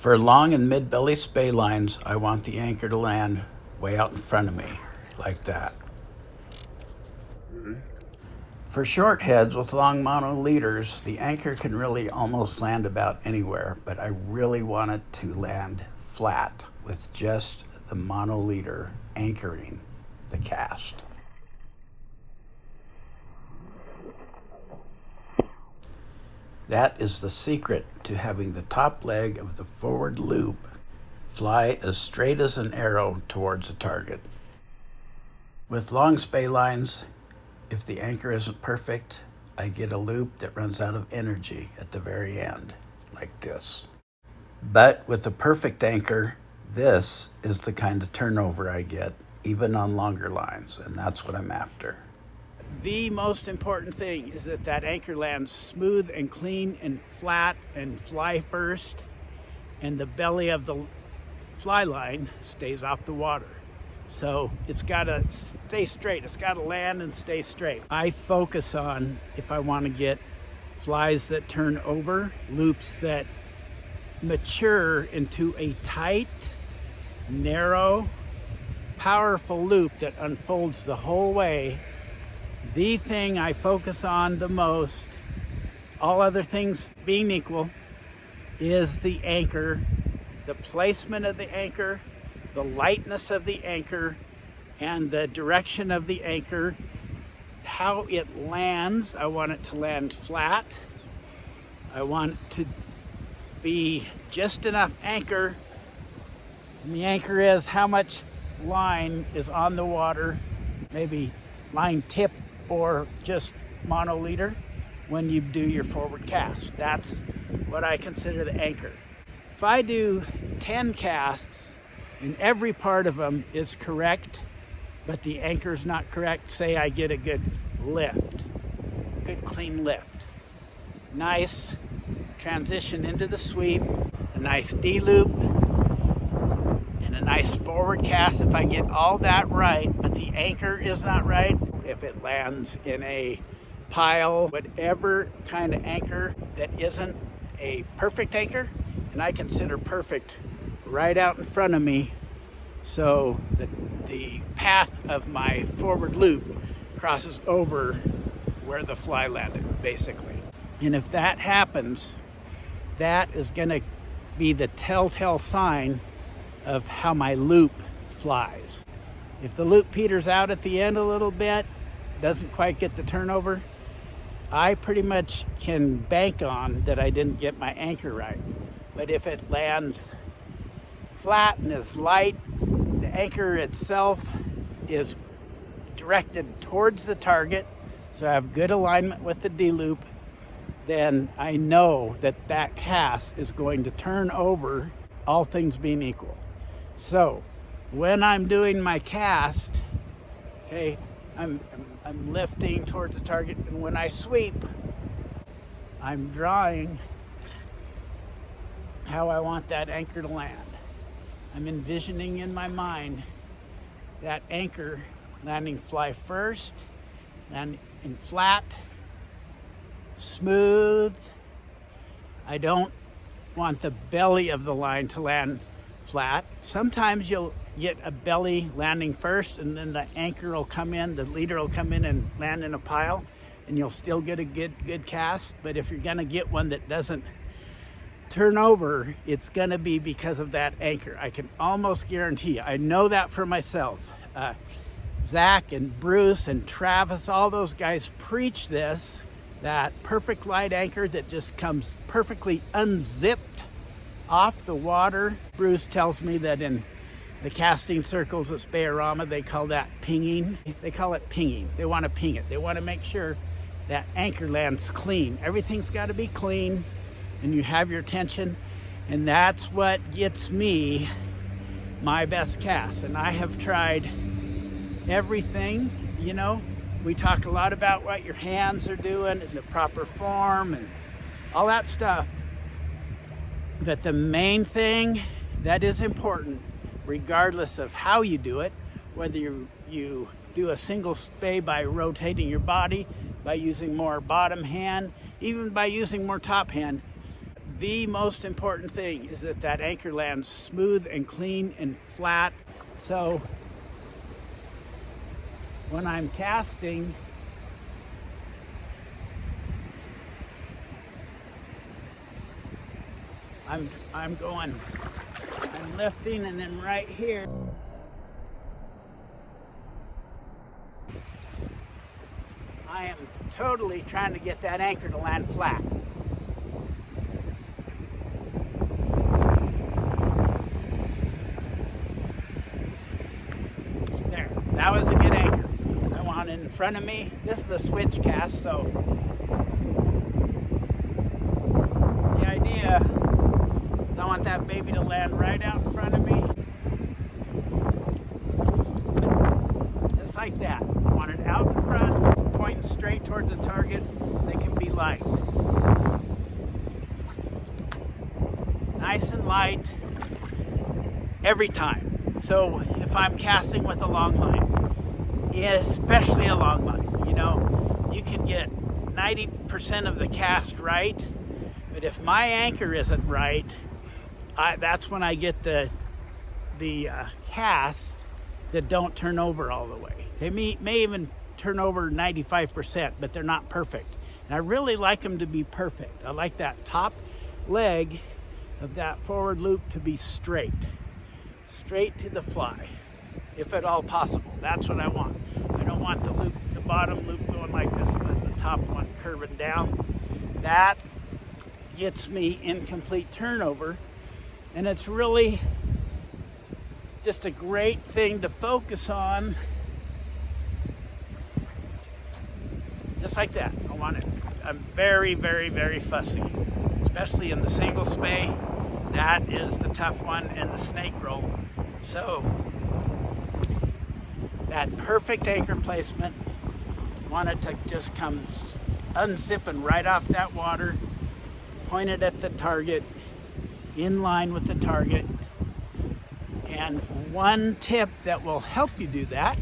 For long and mid-belly spey lines, I want the anchor to land way out in front of me, like that. For short heads with long mono leaders, the anchor can really almost land about anywhere, but I really want it to land flat with just the mono leader anchoring the cast. That is the secret to having the top leg of the forward loop fly as straight as an arrow towards the target. With long spey lines, if the anchor isn't perfect, I get a loop that runs out of energy at the very end, like this. But with a perfect anchor, this is the kind of turnover I get, even on longer lines, and that's what I'm after. The most important thing is that that anchor lands smooth and clean and flat and fly first, and the belly of the fly line stays off the water. So it's got to stay straight. It's got to land and stay straight. I focus on, if I want to get flies that turn over, loops that mature into a tight, narrow, powerful loop that unfolds the whole way. The thing I focus on the most, all other things being equal, is the anchor, the placement of the anchor, the lightness of the anchor, and the direction of the anchor, how it lands. I want it to land flat. I want it to be just enough anchor. And the anchor is how much line is on the water, maybe line tip or just mono leader when you do your forward cast. That's what I consider the anchor. If I do 10 casts and every part of them is correct, but the anchor's not correct, say I get a good lift, good clean lift, nice transition into the sweep, a nice D-loop, and a nice forward cast. If I get all that right, but the anchor is not right, if it lands in a pile, whatever kind of anchor that isn't a perfect anchor, and I consider perfect right out in front of me, so the path of my forward loop crosses over where the fly landed, basically. And if that happens, that is going to be the telltale sign of how my loop flies. If the loop peters out at the end a little bit, doesn't quite get the turnover, I pretty much can bank on that I didn't get my anchor right. But if it lands flat and is light, the anchor itself is directed towards the target, so I have good alignment with the D-loop, then I know that that cast is going to turn over, all things being equal. So when I'm doing my cast, okay, I'm lifting towards the target, and when I sweep, I'm drawing how I want that anchor to land. I'm envisioning in my mind that anchor landing fly first, landing in flat, smooth. I don't want the belly of the line to land flat. Sometimes you'll get a belly landing first, and then the anchor will come in, the leader will come in and land in a pile, and you'll still get a good cast. But if you're gonna get one that doesn't turn over, it's gonna be because of that anchor. I can almost guarantee you. I know that for myself. Zach and Bruce and Travis, all those guys preach this, that perfect light anchor that just comes perfectly unzipped off the water. Bruce tells me that in the casting circles at Spey-O-Rama, they call that pinging. They call it pinging. They want to ping it. They want to make sure that anchor lands clean. Everything's got to be clean, and you have your tension, and that's what gets me my best cast. And I have tried everything. You know, we talk a lot about what your hands are doing and the proper form and all that stuff, but the main thing that is important, regardless of how you do it, whether you do a single spey by rotating your body, by using more bottom hand, even by using more top hand, the most important thing is that that anchor lands smooth and clean and flat. So when I'm casting, I'm lifting, and then right here, I am totally trying to get that anchor to land flat. There, that was a good anchor. I want it in front of me. This is a switch cast, so the idea is I want that baby to land right out in front of me. Just like that. I want it out in front, pointing straight towards the target. They can be light. Nice and light every time. So if I'm casting with a long line, especially a long line, you know, you can get 90% of the cast right, but if my anchor isn't right, that's when I get the casts that don't turn over all the way. They may even turn over 95%, but they're not perfect. And I really like them to be perfect. I like that top leg of that forward loop to be straight to the fly, if at all possible. That's what I want. I don't want the loop, the bottom loop going like this and then the top one curving down. That gets me incomplete turnover, and it's really just a great thing to focus on. Just like that. I want it. I'm very, very, very fussy, especially in the single spey. That is the tough one, and the snake roll. So that perfect anchor placement, want it to just come unzipping right off that water, pointed at the target, in line with the target. And one tip that will help you do that,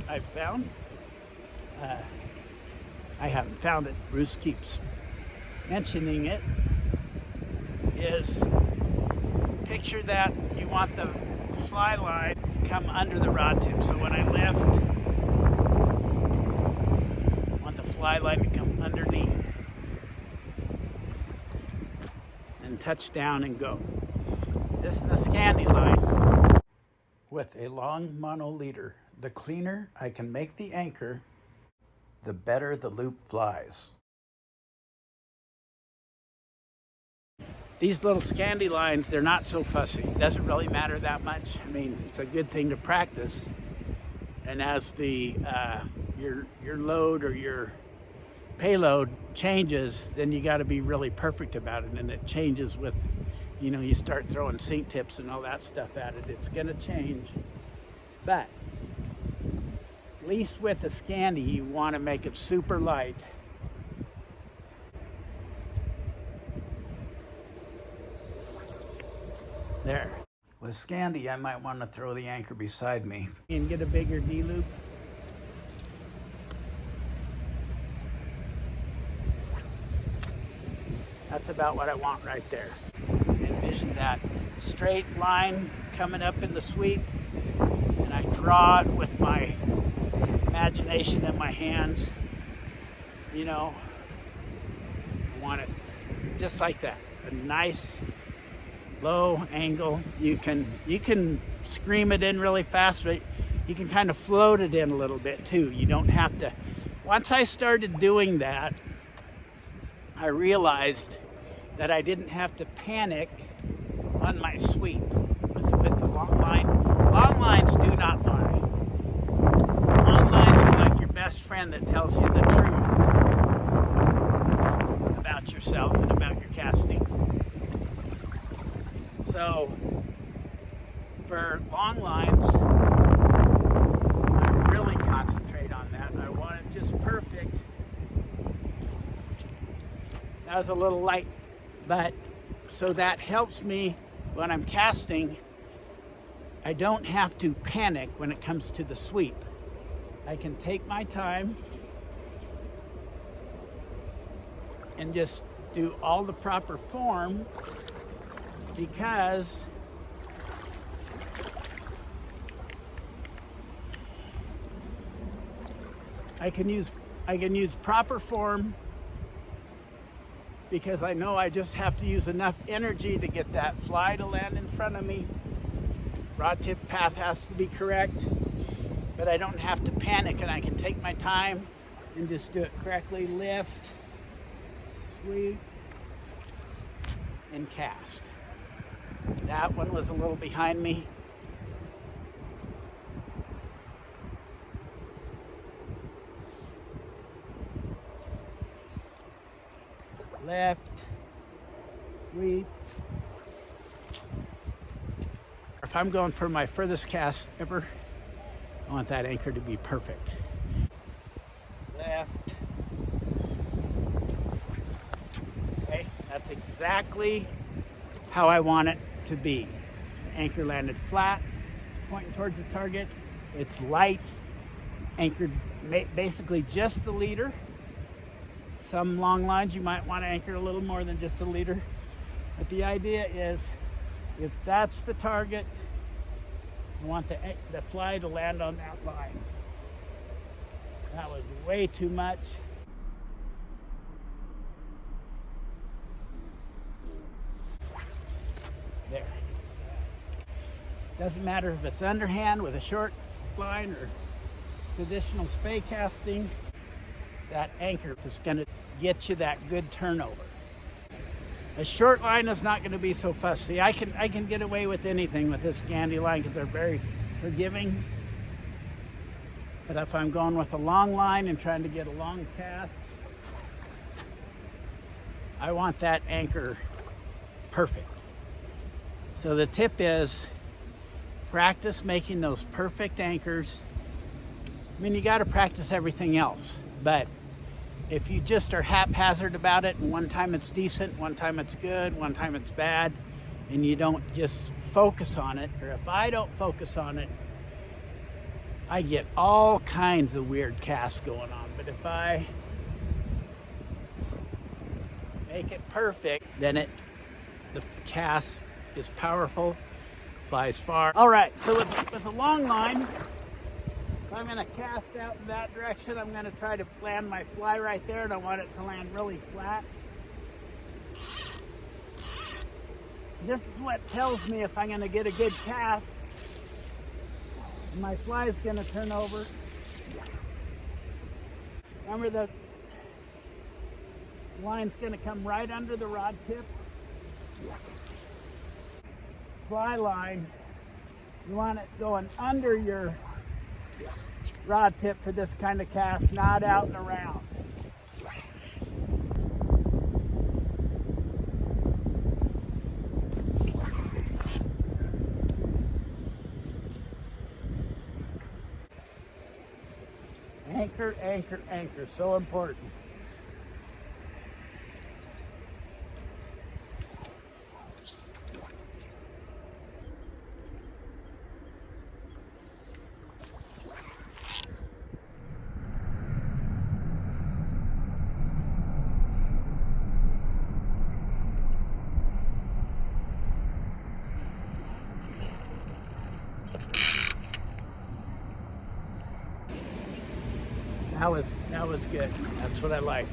I've found, I haven't found it, Bruce keeps mentioning it, is picture that you want the fly line to come under the rod tip. So when I lift, I want the fly line to come underneath and touch down and go. This is the Scandi line. With a long mono leader, the cleaner I can make the anchor, the better the loop flies. These little Scandi lines, they're not so fussy. It doesn't really matter that much. I mean, it's a good thing to practice. And as the your load or your payload changes, then you got to be really perfect about it. And it changes with, you know, you start throwing sink tips and all that stuff at it. It's going to change. But at least with a Scandi, you want to make it super light. There. With Scandi, I might want to throw the anchor beside me and get a bigger D-loop. That's about what I want right there. Envision that straight line coming up in the sweep, and I draw it with my imagination in my hands. You know, I want it just like that. A nice low angle. You can scream it in really fast, but you can kind of float it in a little bit too. You don't have to. Once I started doing that, I realized that I didn't have to panic on my sweep with the long line. Long lines do not lie. Long lines are like your best friend that tells you the truth about yourself and about your casting. So for long lines, I really concentrate on that. I want it just perfect. That was a little light, but so that helps me when I'm casting. I don't have to panic when it comes to the sweep. I can take my time and just do all the proper form because I can use proper form because I know I just have to use enough energy to get that fly to land in front of me. Rod tip path has to be correct, but I don't have to panic and I can take my time and just do it correctly. Lift, sweep, and cast. That one was a little behind me. Left, sweep. If I'm going for my furthest cast ever, I want that anchor to be perfect. Left. Okay, that's exactly how I want it to be. Anchor landed flat, pointing towards the target. It's light, anchored basically just the leader. Some long lines you might want to anchor a little more than just the leader. But the idea is, if that's the target, I want the fly to land on that line. That was way too much. There. Doesn't matter if it's underhand with a short line or traditional spey casting, that anchor is going to get you that good turnover. A short line is not going to be so fussy. I can get away with anything with this Gandy line because they're very forgiving. But if I'm going with a long line and trying to get a long cast, I want that anchor perfect. So the tip is practice making those perfect anchors. I mean, you got to practice everything else, but if you just are haphazard about it, and one time it's decent, one time it's good, one time it's bad, and you don't just focus on it, or if I don't focus on it, I get all kinds of weird casts going on. But if I make it perfect, then the cast is powerful, flies far. All right, so with a long line, if I'm going to cast out in that direction, I'm going to try to land my fly right there, and I want it to land really flat. This is what tells me if I'm going to get a good cast. My fly is going to turn over. Remember, the line's going to come right under the rod tip. Fly line, you want it going under your rod tip for this kind of cast, not out and around. Anchor, anchor, anchor, so important. That was good. That's what I like.